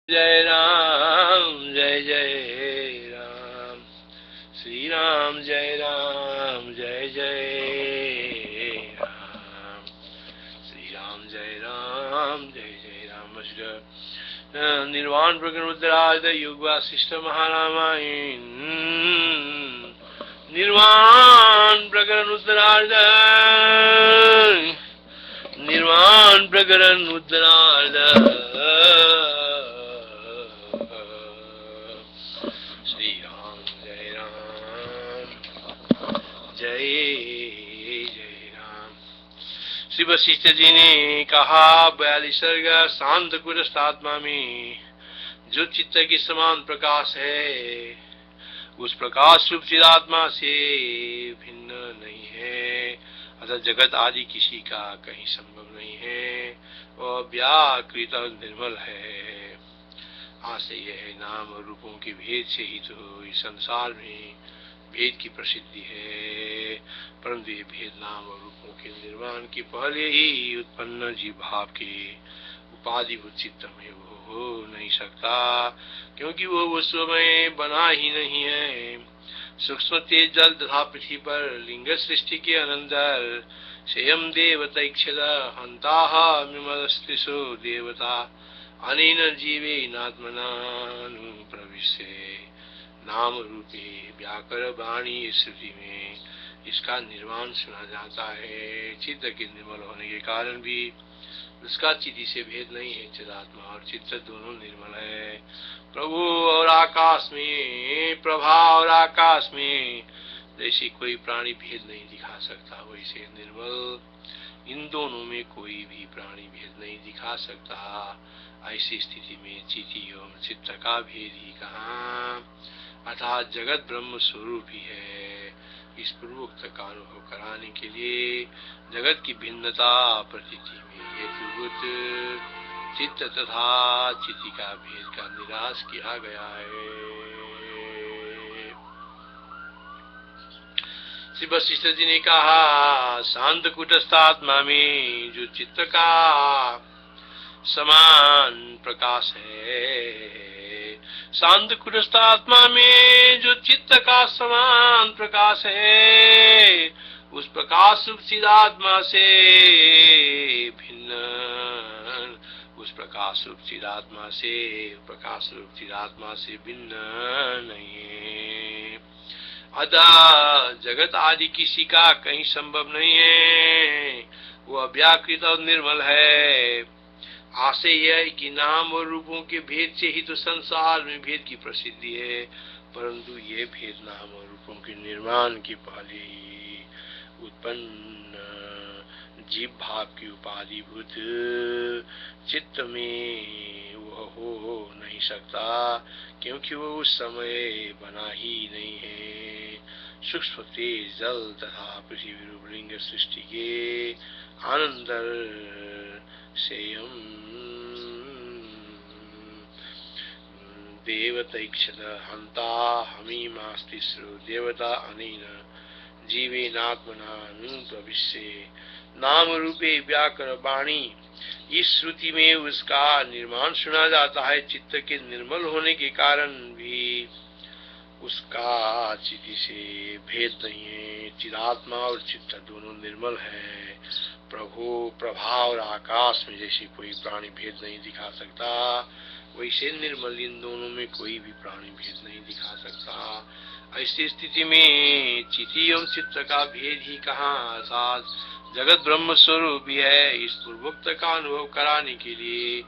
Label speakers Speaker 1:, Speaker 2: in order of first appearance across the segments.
Speaker 1: जय राम जय जय राम, श्री राम जय जय राम, श्री राम जय राम। निर्वाण प्रगणुद्राज युग वासिष्ठ महारामायण, निर्वाण प्रकरण निर्वाण प्रकरण उत्तरार्ध। श्री राम जय जय राम। श्री वशिष्ठ जी ने कहा 42 सर्ग। शांत कुटस्थ आत्मा में जो चित्त के समान प्रकाश है, उस प्रकाश रूप चिदात्मा से भिन्न नहीं है, अतः जगत आदि किसी का कहीं संभव नहीं है। वह व्याकृत और निर्मल है। आशय है नाम और रूपों के भेद से ही तो इस संसार में भेद की प्रसिद्धि है, परंतु ये भेद नाम और रूपों के निर्माण के पहले ही उत्पन्न जीव भाव के उपाधिभूत चित्त में वो हो नहीं सकता, क्योंकि वो उस समय बना ही नहीं है। सूक्ष्म तेज जल तथा पृथ्वी पर लिंग सृष्टि के अनंतर स्वयं देवतैक्षद हंता विमलस्त्रिषु देवता अनेन जीवेनात्मनानु प्रविश्य। नाम रूपे व्याकर वाणी श्रुति में इसका निर्माण सुना जाता है। चित्त के निर्मल होने के कारण भी उसका चिति से भेद नहीं है। चिदात्मा और चित्त दोनों निर्मल है। प्रभु और आकाश में, प्रभा और आकाश में जैसे कोई प्राणी भेद नहीं दिखा सकता, वैसे निर्मल इन दोनों में कोई भी प्राणी भेद नहीं दिखा सकता। ऐसी स्थिति में चिति एवं चित्त का भेद ही कहाँ, अर्थात जगत ब्रह्म स्वरूप ही है। इस पूर्वोक्त का अनुभव कराने के लिए जगत की भिन्नता प्रतीति में हेतुभूत चित्त तथा चिति का भेद का निराश किया गया है। श्री वशिष्ठ जी ने कहा शांत कुटस्थ आत्मा में जो चित्त का समान प्रकाश है, शांत कुटस्थ आत्मा में जो चित्त का समान प्रकाश है, उस प्रकाश रूप चिदात्मा से भिन्न, उस प्रकाश रूप चिदात्मा से, प्रकाश रूप चिदात्मा से भिन्न नहीं है। अतः जगत आदि किसी का कहीं संभव नहीं है। वो अव्याकृत और निर्मल है। आशय यह है कि नाम और रूपों के भेद से ही तो संसार में भेद की प्रसिद्धि है, परंतु ये भेद नाम और रूपों के निर्माण के पहले ही उत्पन्न जीव भाव की उपाधिभूत चित्त में वह हो नहीं सकता, क्योंकि वो उस समय बना ही नहीं है। सूक्ष्म तेज जल तथा पृथ्वी रूप लिंग सृष्टि के आनंदर सेयम देवतैक्षद हंता हमीमास्तिस्रो देवता अनेन जीवेनात्मना प्रविश्य। नाम रूपे व्याकर वाणी इस श्रुति में उसका निर्माण सुना जाता है। चित्त के निर्मल होने के कारण भी उसका चिति से भेद नहीं है। चिदात्मा और चित्त दोनों निर्मल है। प्रभु प्रभा और आकाश में जैसे कोई प्राणी भेद नहीं दिखा सकता, वैसे निर्मल इन दोनों में कोई भी प्राणी भेद नहीं दिखा सकता। ऐसी स्थिति में चिति एवं चित्त का भेद ही कहाँ, अर्थात जगत ब्रह्म स्वरूप ही है। इस पूर्वोक्त का अनुभव कराने के लिए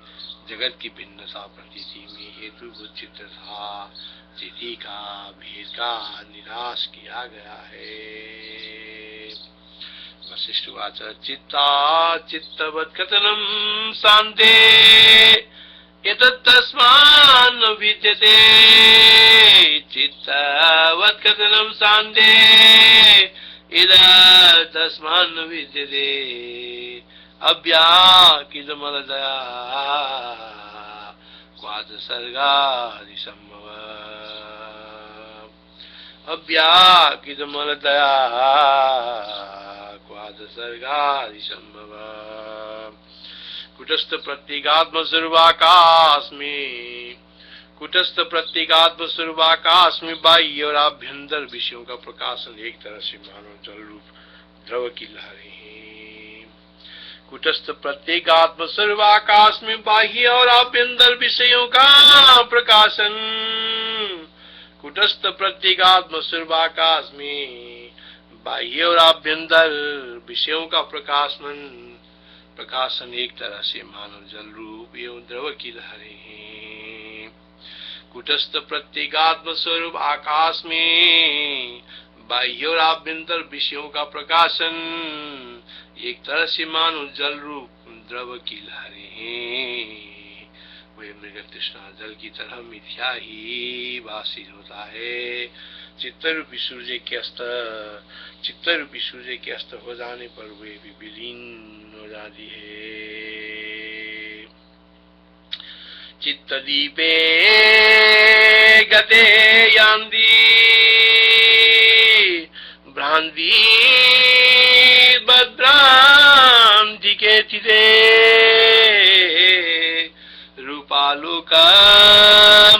Speaker 1: जगत की भिन्नता प्रतीति में हेतुभूत चित्त था चिति का भेद का निराश किया गया है। वशिष्ठ वाच चित्ता चित्तवत् कथनं शान्ते एतत्तस्मान् न विद्यते। चित्तवत् कथनं शान्ते एतत्तस्मान् न विद्यते। अव्याकृतमलदया क्वाथ सर्गादिसम्भव। अव्याकृतमलदया क्वाथ सर्गादिसम्भव। कुटस्थ प्रत्येगात्म स्वरूप आकाश में कुटस्थ प्रत्येगात्म स्वरूप आकाश में बाह्य और आभ्यंतर विषयों का प्रकाशन एक तरह से मानव जल रूप द्रव की लहरें हैं। कुटस्थ प्रत्येगात्म स्वरूप आकाश में बाह्य और आभ्यंतर विषयों का प्रकाशन, कुटस्थ प्रत्येगात्म स्वरूप आकाश में बाह्य और आभ्यंतर विषयों का प्रकाशन एक तरह से मानव जल रूप एवं द्रव की लहरें हैं। कुटस्थ प्रत्येगात्म स्वरूप आकाश में बाह्य और आभ्यंतर विषयों का प्रकाशन एक तरह से मानव जल रूप द्रव की लहरें हैं। वह मृग तृष्णा जल की तरह मिथ्या ही भाषित होता है। चित्तरूपी सूर्य के अस्त हो जाने पर वे भी विलीन हो जाती है। चित्तदीपे गते यान्ति भ्रान्ति बद्भ्रान्ति के चिते रूपालोक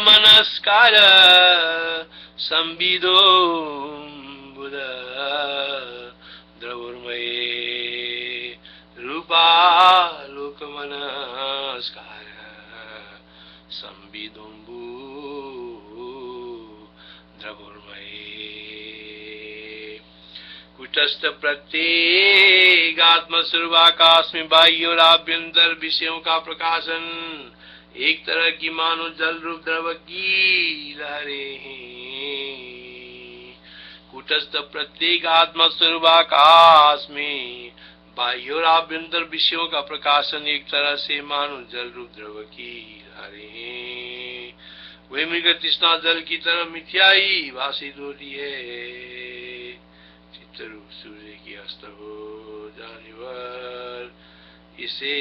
Speaker 1: मनस्कार संविदो बुध द्रवोर्मये रूपालोक मनस्कार संविदोम्बु द्रवोर्मये। कुटस्थ प्रत्येक आत्मस्वरूप आकाश में बाह्य और आभ्यंतर विषयों का प्रकाशन एक तरह की मानो जल रूप द्रव की लहरें हैं। कुटस्थ प्रत्येक आत्मा स्वरूप आकाश में बाह्य और आभ्यंतर विषयों का प्रकाशन एक तरह से मानो जल रूप द्रव की लहरें हैं। वे मृग तृष्णा जल की तरह मिथ्याई भाषित होती है। चित्तरूप सूर्य की अस्त हो जाने पर इसे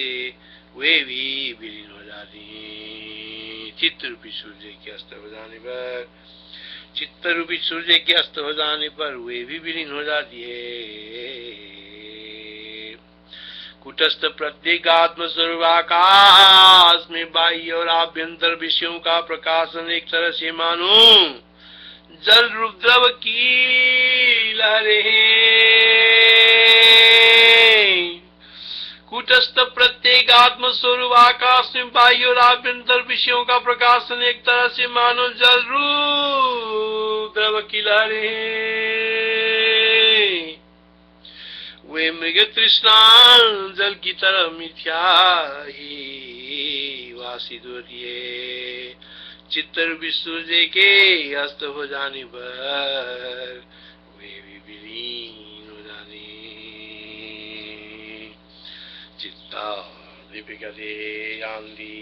Speaker 1: वे भी विलीन हो जाती हैं। चित्तरूपी सूर्य के अस्त हो जाने पर, चित्तरूपी सूर्य के अस्त हो जाने पर वे भी विलीन हो जाती है। कुटस्थ प्रत्येक आत्म स्वरूप आकाश में बाह्य और आभ्यंतर विषयों का प्रकाशन एक तरह से मानो जल रूप द्रव की लहरें हैं। कुटस्थ प्रत्येक आत्म स्वरूप आकाश में बाह्य और आभ्यंतर विषयों का प्रकाशन एक तरह से मानो जल रूप द्रव की लहरें हैं। वे मृग तृष्णा जल की तरह मिथ्या ही भाषित होती है। चित्तरूपी सूर्य के अस्त हो जाने पर वे भी विलीन हो जाने। चित्ता दीपिकते यान्ति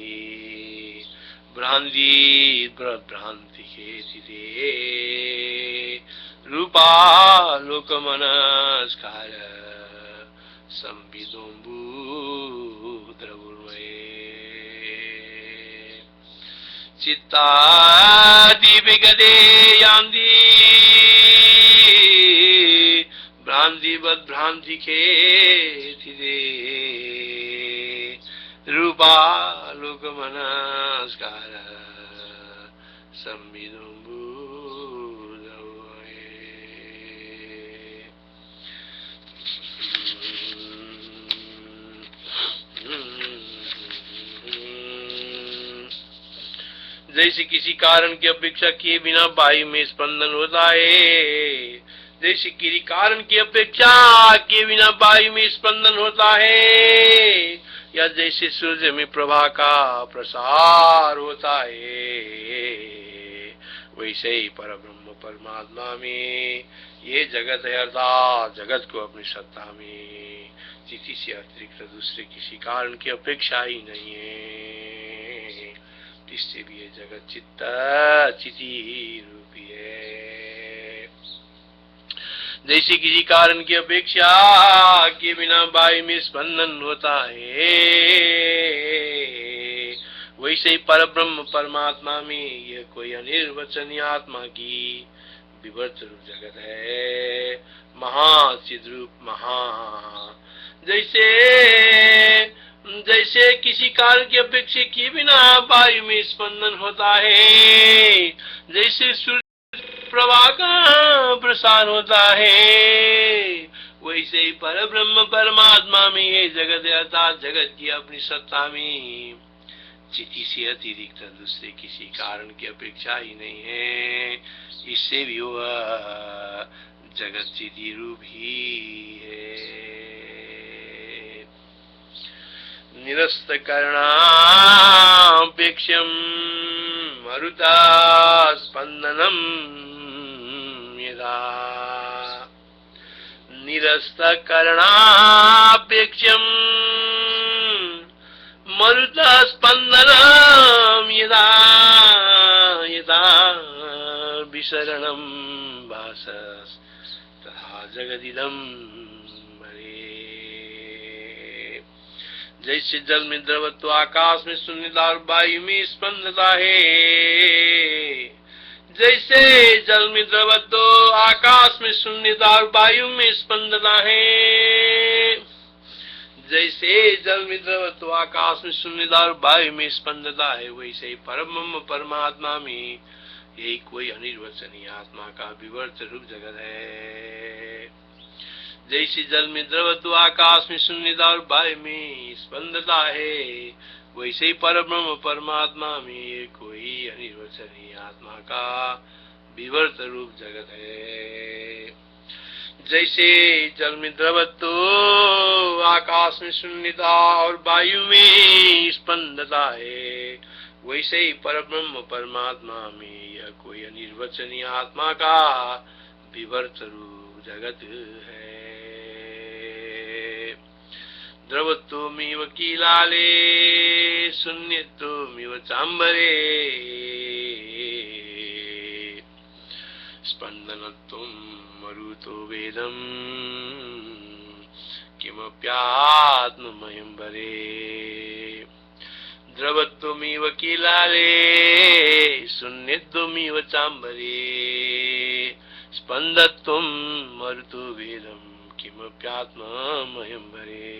Speaker 1: भ्रांति खेचिते रूपा लोकमनस्कार संविदोम्बु द्रवोर्मये। चित्तादिविगते यान्ति भ्रांति खेचिते रूपा लोकमनस्कार संविदोम्बु द्रवोर्मये। जैसे किसी कारण की अपेक्षा किए बिना वायु में स्पंदन होता है, जैसे किसी कारण की अपेक्षा किए बिना वायु में स्पंदन होता है, या जैसे सूर्य में प्रभा का प्रसार होता है, वैसे ही परब्रह्म परमात्मा में ये जगत है, अर्थात जगत को अपनी सत्ता में चिति से अतिरिक्त दूसरे किसी कारण की अपेक्षा ही नहीं है। इससे भी ये जगत चिति रूपी है। जैसे किसी कारण की अपेक्षा के बिना वायु में स्पंदन होता है, वैसे ही परब्रह्म परमात्मा में यह कोई अनिर्वचनीय आत्मा की विवर्त रूप जगत है। महाचिद रूप जैसे जैसे किसी कारण की अपेक्षा किए बिना वायु में स्पंदन होता है, जैसे सूर्य प्रभा का प्रसार होता है, वैसे ही पर ब्रह्म परमात्मा में ये जगत अर्थात जगत की अपनी सत्ता में चिति से अतिरिक्त दूसरे किसी कारण की अपेक्षा ही नहीं है। इससे भी वह जगत चिति रूप ही है। निरस्त करणापेक्षम मरुता स्पंदनम यदा, निरस्त करणापेक्षम मरुता स्पंदनम यदा यदा विसरणम भासस तथा जगदिदम मरे। जैसे जल में द्रवत्व आकाश में शून्यता और वायु में स्पंदता है, जैसे जल में द्रवत्व आकाश में शून्यता और वायु में स्पंदता है, जैसे जल में द्रवत्व आकाश में शून्यता और वायु में स्पंदता है, वैसे ही परब्रह्म परमात्मा में यही कोई अनिर्वचनीय आत्मा का विवर्त रूप जगत है। जैसे जल में द्रवत्व आकाश में शून्यता और वायु में स्पंदता है, वैसे ही परब्रह्म परमात्मा में कोई अनिर्वचनीय आत्मा का विवर्त रूप जगत है। जैसे जल में द्रवत्व आकाश में शून्यता और वायु में स्पंदता है, वैसे ही परब्रह्म परमात्मा में यह कोई अनिर्वचनीय आत्मा का विवर्त रूप जगत है। द्रवत्वमिव कीलाले शून्यत्वमिव चाम्बरे, स्पंदनत्वं मरुतो वेदं किमप्यात्ममयं वरे। द्रवत्वमिव कीलाले शून्यत्वमिव चाम्बरे, स्पंदत्वं मरुतो वेदं किमप्यात्ममयं वरे।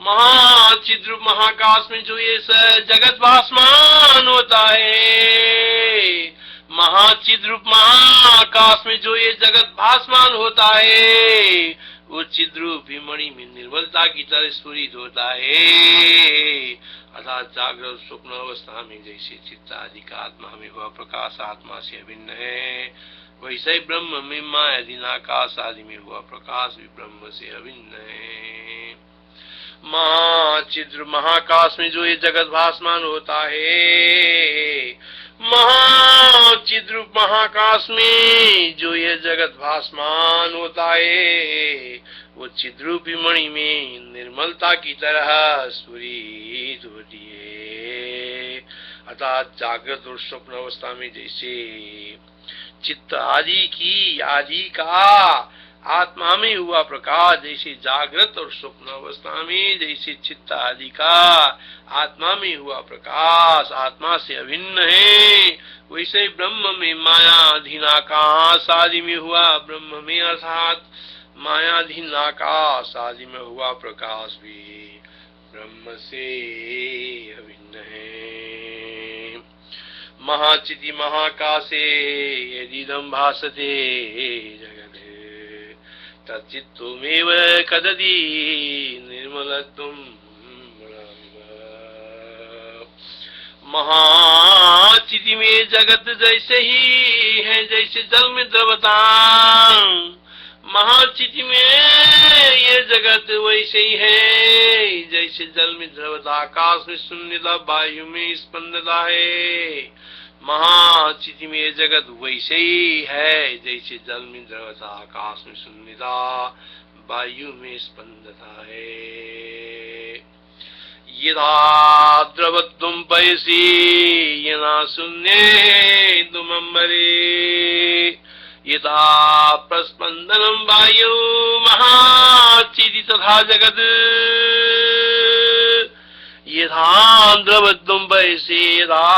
Speaker 1: महाचिद्रूप महाकाश में जो ये जगत भासमान होता है, महाचिद्रूप महाकाश में जो ये जगत भासमान होता है, वो चिद्रूपी मणि में निर्मलता की तरह स्फुरित होता है। अर्थात जागृत स्वप्न अवस्था में जैसे चित्त आदि का आत्मा में हुआ प्रकाश आत्मा से अभिन्न है, वैसे ही ब्रह्म में मायाधीन आकाश आदि में हुआ प्रकाश भी ब्रह्म से अभिन्न है। महाचिद्र महाकाश में जो ये जगत भासमान होता है, महाचिद्र महाकाश में जो ये जगत भासमान होता है, वो चिद्रूपी मणि में निर्मलता की तरह स्फुरित होती है। अर्थात जागृत और स्वप्न अवस्था में जैसे चित्त आदि का आत्मा में हुआ प्रकाश, जैसे जागृत और स्वप्न अवस्था में जैसे चित्त आदि का आत्मा में हुआ प्रकाश आत्मा से अभिन्न है, वैसे ब्रह्म में मायाधीन आकाश आदि में हुआ ब्रह्म में अर्थात मायाधीन आकाश आदि में हुआ प्रकाश भी ब्रह्म से अभिन्न है। महाचिति महाकाशे यदिदं भासते जगत् तच्चित्तमेव कदति निर्मलत्वं महाचिति में जगत जैसे ही है, जैसे जल में द्रवता, महाचिति में ये जगत वैसे ही है, जैसे जल में द्रवता आकाश में शून्यता वायु में स्पंदता है। महाचिति में ये जगत वैसे ही है, जैसे जल में द्रवता आकाश में शून्यता वायु में स्पंदता है। यदा द्रवत्वं पयसि यदा शून्येन्दुमम्बरे, यदा प्रस्पन्दनं वायु महाचिति तथा जगत्, यथा द्रवत्वं पयसि यदा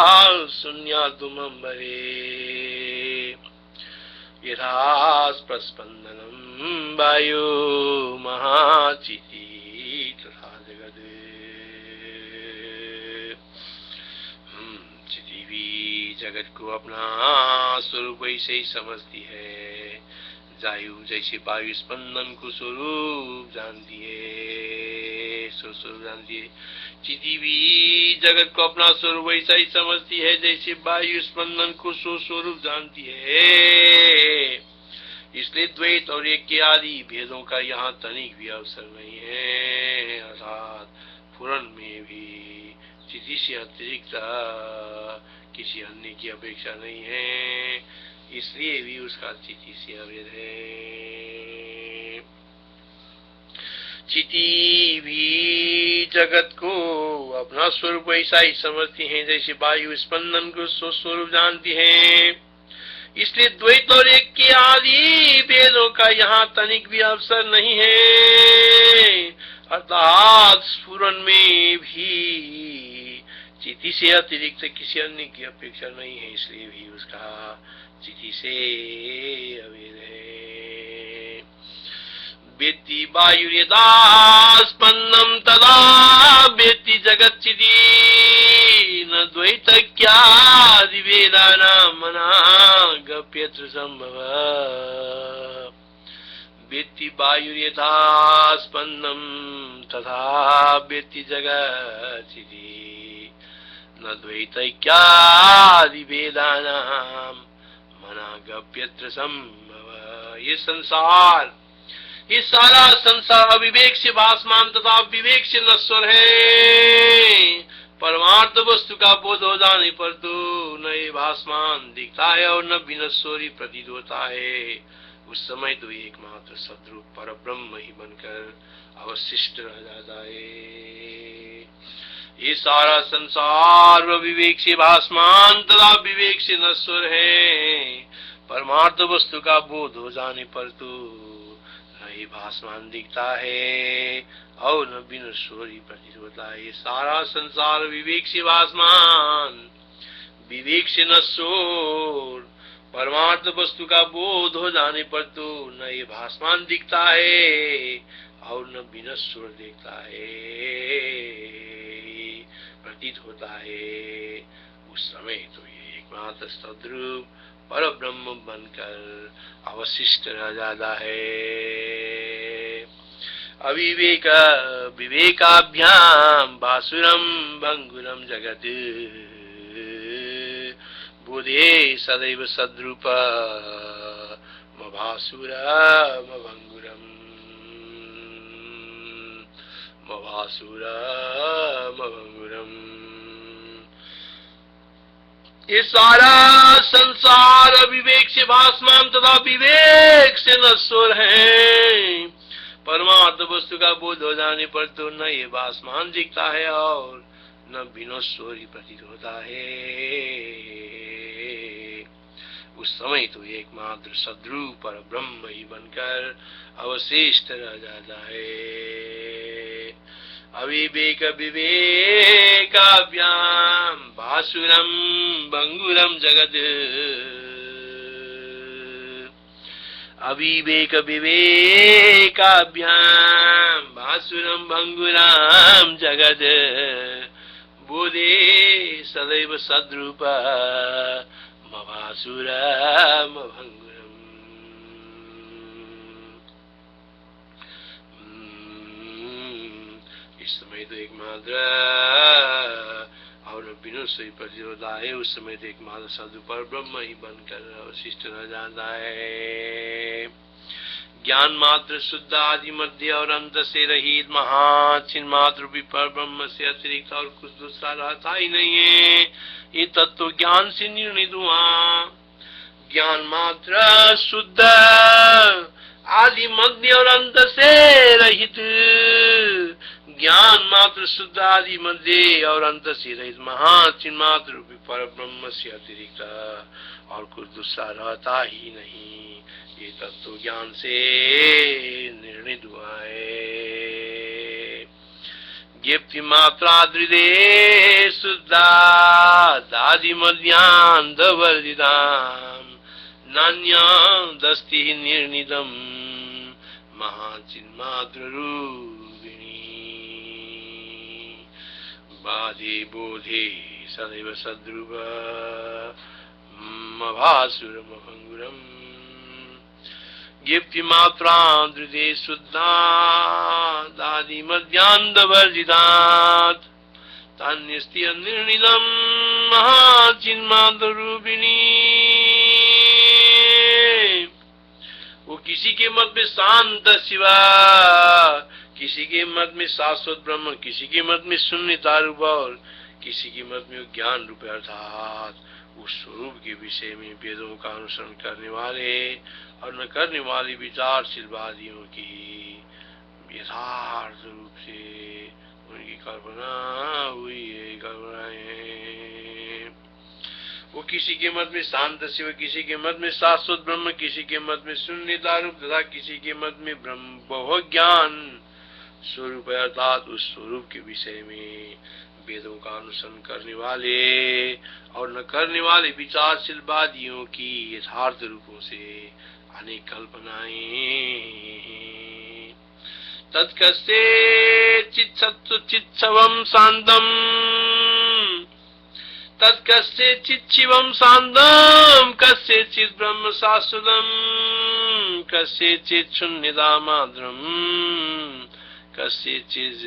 Speaker 1: शून्यान्दुमम्बरे, यथा प्रस्पन्दनं वायु महाचिति तथा जगत्। जगत को अपना स्वरूप वैसे ही समझती है, जायु जैसे वायु स्पंदन को स्वरूप जानती है, स्वरूप जानती है। चिति भी जगत को अपना स्वरूप वैसा ही समझती है, जैसे वायु स्पंदन को स्वरूप जानती है। इसलिए द्वैत और एक आदि भेदों का यहाँ तनिक भी अवसर नहीं है, अर्थात पुराण में भी चिति से अतिरिक्त किसी अन्य की अपेक्षा नहीं है, इसलिए भी उसका चिति से अभेद है। चिति भी जगत को अपना स्वरूप वैसा ही समझती है, जैसे वायु स्पंदन को स्वरूप जानती है। इसलिए द्वैत और एक के आदि भेदों का यहाँ तनिक भी अवसर नहीं है, अर्थात स्फुरन में भी चिति से अतिरिक्त किसी अन्य की अपेक्षा नहीं है, इसलिए भी उसका चिति से अभेद है। वेत्ति वायुर्यदा स्पंदनं तदा वेत्ति जगच्चिति न द्वैतज्ञादिभेदानां मनागप्यत्र सम्भव। वेत्ति वायुर्यथा स्पंदनं तथा वेत्ति जगच्चिति न द्वैतज्ञादिभेदानां मनागप्यत्र सम्भव। ये संसार, ये सारा संसार अविवेक से भासमान तथा विवेक से नश्वर है। परमार्थ वस्तु का बोध हो जाने पर तो न ये भासमान दिखता है और न विनश्वरी प्रतीत होता है। उस समय तो एकमात्र सद्रूप पर ब्रह्म ही बनकर अवशिष्ट रह जाता है। ये सारा संसार विवेक से भासमान तथा विवेक से नश्वर है। परमार्थ वस्तु का बोध हो जाने पर तो ही भासमान दिखता है और न विनश्वरी प्रतीत होता है। ये सारा संसार विवेक से भासमान, विवेक से नश्वर, परमार्थ वस्तु का बोध हो जाने पर तो न ये भासमान दिखता है और न विनश्वर दिखता है, प्रतीत होता है। उस समय तो ये एकमात्र सद्रूप पर ब्रह्म बनकर अवशिष्ट रह जाता है। अविवेक विवेकाभ्याम बासुरम भंगुरम जगत बुधे सदैव सद्रूप मभासुरम भंगुरम मभासुरम भंगुरम। ये सारा संसार विवेक से भासमान तथा विवेक से नश्वर है। परमार्थ वस्तु का बोध हो जाने पर तो न ये भासमान दिखता है और न विनश्वरी प्रतीत होता है। उस समय तो एकमात्र सद्रूप पर ब्रह्म ही बनकर अवशिष्ट रह जाता है। अविवेक विवेकाभ्याम भासुरम भंगुरम जगत अविवेक विवेकाभ्याम भासुरम भंगुरम जगत बोधे सदैव सद्रूप मभासुरम भंगुरम। इस समय तो एकमात्र और विनश्वरी प्रतीत होता है। उस समय तो एकमात्र सद्रूप पर ब्रह्म ही बनकर अवशिष्ट रह जाता है। ज्ञान मात्र शुद्ध आदि मध्य और अंत से रहित महाचिन्ह मात्र भी पर ब्रह्म से अतिरिक्त और कुछ दूसरा रहता ही नहीं है। ये तत्व ज्ञान से निर्णित हुआ। ज्ञान मात्र शुद्ध आदि मध्य और अंत से रहित, ज्ञान मात्र शुद्ध आदि मध्य और अंत से रहित महाचिन्ह मात्र रूपी पर ब्रह्म से अतिरिक्त और कुछ दूसरा रहता ही नहीं। ये तत्व ज्ञान से निर्णित हुआ है। ज्ञप्ति मात्रा दृदे शुद्धादि मध्यान्त वर्जिताम नान्यदस्ति निर्णितम महाचिन्ह मात्र रूपिणी बाधे बोधे सदैव सद्रूप भासुरमभंगुरम गिप्ति मात्रां धृते शुद्धादादि मध्यान्धवर्जितात् तान्यस्ति निर्णिदं महाचिन्मात्ररूपिणी। वो किसी के मत में शांत शिवा, किसी के मत में शाश्वत ब्रह्म, किसी के मत में शून्यता रूप और किसी के मत में ज्ञान रूप अर्थात उस स्वरूप के विषय में वेदों का अनुसरण करने वाले और न करने वाले विचारशीलवादियों की यथार्थ रूप से उनकी कल्पना हुई है। कल्पनाएं वो किसी के मत में शांत शिव, किसी के मत में शाश्वत ब्रह्म, किसी के मत में शून्यता रूप तथा किसी के मत में ब्रह्म बहुत ज्ञान स्वरूप अर्थात उस स्वरूप के विषय में वेदों का अनुसरण करने वाले और न करने वाले विचारशीलवादियों की यथार्थ रूपों से अनेक कल्पनाएं। तत्कस्ते चित्सत्वं शांतम, तत्कस्ते चित्शिवं शांतम, कस्ये चित् ब्रह्म शाश्वतम, कस्ये चित् शून्यता मात्रम, कस्ये चित्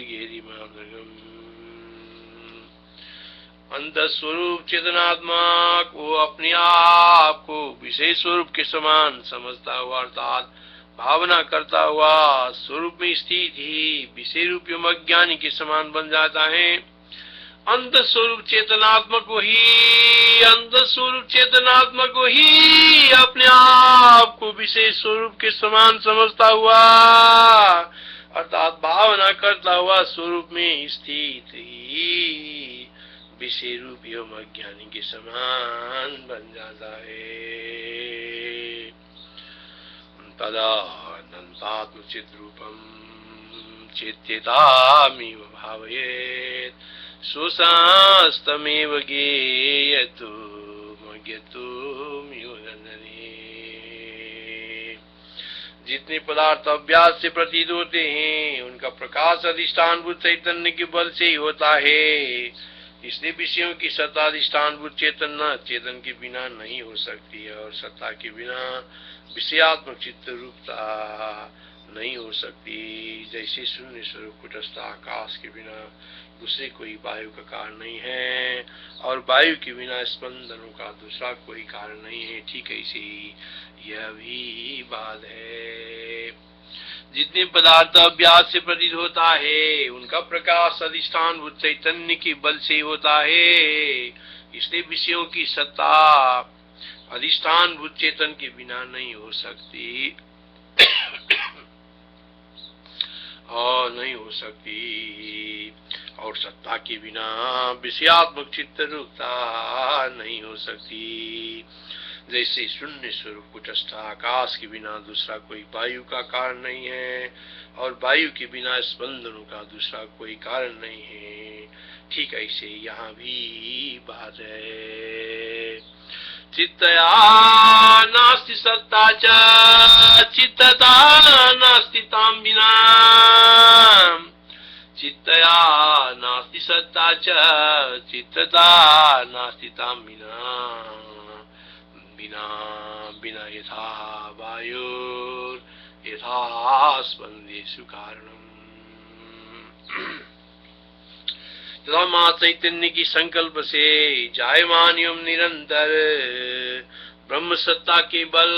Speaker 1: गिरिमात्रकम्। अंतर स्वरूप चेतनात्मा को अपने आप को विषय स्वरूप के समान समझता हुआ अर्थात भावना करता हुआ स्वरूप में स्थित ही विषय रूपी अज्ञानी के समान बन जाता है। अंत स्वरूप चेतनात्मा को ही, अंत स्वरूप चेतनात्मा को ही अपने आप को विषय स्वरूप के समान समझता हुआ अर्थात भावना करता हुआ स्वरूप में स्थित ही विषय रूपी अज्ञानी के समान बन जाता है। तदा अनंतात्म चिद्रूपम चेत्यतामिव भावयेत् सुशास्तमेव ज्ञेयतु मज्ञतुमिवदनरे। जितने पदार्थ अभ्यास से प्रतीत होते हैं उनका प्रकाश अधिष्ठानभूत चैतन्य के बल से ही होता है। इसलिए विषयों की सत्ता अधिष्ठानभूत चेतन के बिना नहीं हो सकती है और सत्ता के बिना विषयात्मक चित्त रूपता नहीं हो सकती। जैसे शून्य स्वरूप कुटस्थ आकाश के बिना दूसरे कोई वायु का कारण नहीं है और वायु के बिना स्पंदनों का दूसरा कोई कारण नहीं है, ठीक ऐसे ही यह भी बात है। जितने पदार्थ अभ्यास से प्रतीत होता है उनका प्रकाश अधिष्ठानभूत चैतन्य के बल से होता है। इसलिए विषयों की सत्ता अधिष्ठानभूत चेतन के बिना नहीं हो सकती और नहीं हो सकती और सत्ता के बिना विषयात्मक चित्त रूपता नहीं हो सकती। जैसे शून्य स्वरूप कुटस्थ आकाश के बिना दूसरा कोई वायु का कारण नहीं है और वायु के बिना स्पंदनों का दूसरा कोई कारण नहीं है, ठीक ऐसे यहाँ भी बात है। चित्तया नास्ति सत्ता च चित्तता नास्ति तां विना, चित्तया नास्ति सत्ता च चित्तता नास्ति तां विना, बिना बिना यथा वायुर यथा स्पंदेषु कारणम्। तथा मां चैतन्य की संकल्प से जायमान एवं निरंतर ब्रह्म सत्ता के बल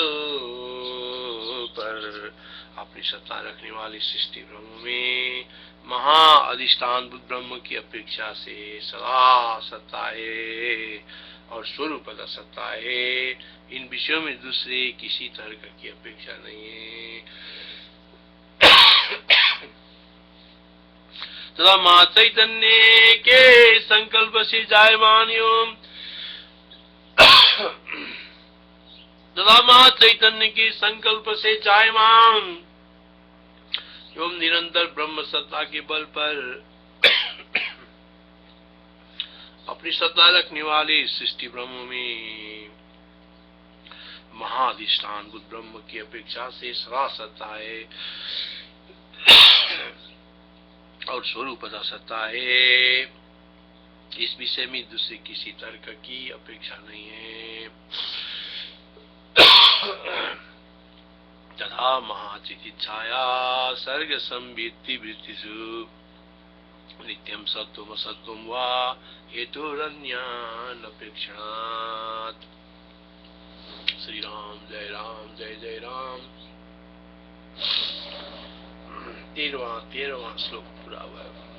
Speaker 1: पर अपनी सत्ता रखने वाली सृष्टि ब्रह्म में महा अधिष्ठान ब्रह्म की अपेक्षा से सदा सत्ता है और स्वरूप सत्ता है। इन विषयों में दूसरे किसी तर्क की अपेक्षा नहीं है। तथा मां चैतन्य के संकल्प से जायमान एवं तथा मां चैतन्य के संकल्प से जायमान एवं निरंतर ब्रह्म सत्ता के बल पर अपनी सत्ता रखने वाले सृष्टि ब्रह्म में महाधिष्ठान बुद्ध ब्रह्म की अपेक्षा से सदा सत्ता है और स्वरूपता सत्ता है। इस विषय में दूसरे किसी तर्क की अपेक्षा नहीं है। तथा महाचिकित्साया सर्ग संवित्ति वृत्तिषु नित्यं सत्वम असत्वम वा हेतुरन्यानपेक्षणात्। श्री राम जय जय राम। 13वां श्लोक पूरा हुआ है।